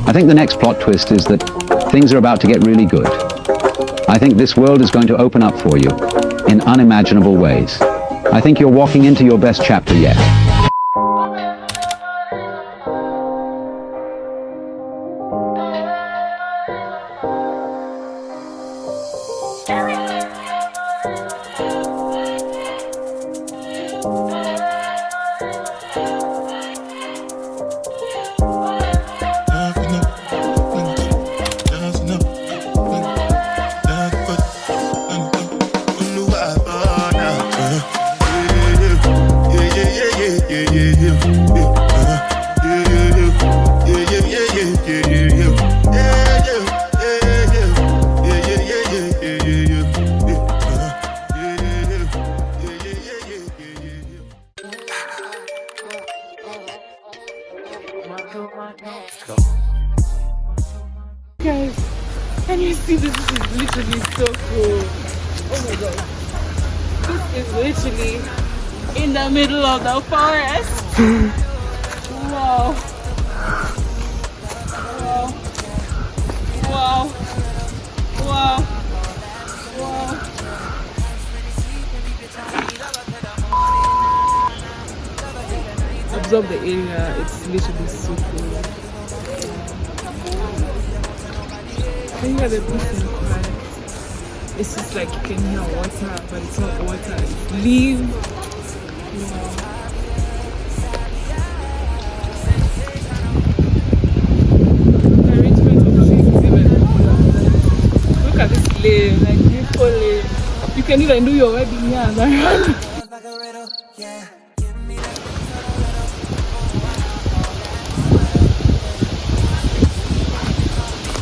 I think the next plot twist is that things are about to get really good. I think this world is going to open up for you in unimaginable ways. I think you're walking into your best chapter yet. Guys, can you see this? This is literally so cool. Oh my god. This is literally in the middle of the forest. Wow. Wow. Wow. Wow. Wow. Absorb the area. It's literally so cool. Can you hear the bees in quiet? It's just like you can hear water, but it's not water, it's leaves. Wow. The arrangement of trees is even cooler. Look at this lane, like beautiful lane. You can even do your wedding here and around.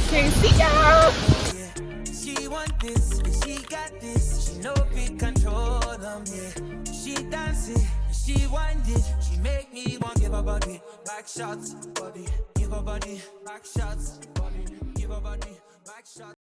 Okay, see ya! She want this, she got this, she know big control them, yeah. She dance it, she wind it, she make me want give her body back shots, body, give her body back shots, body, give her body back shots.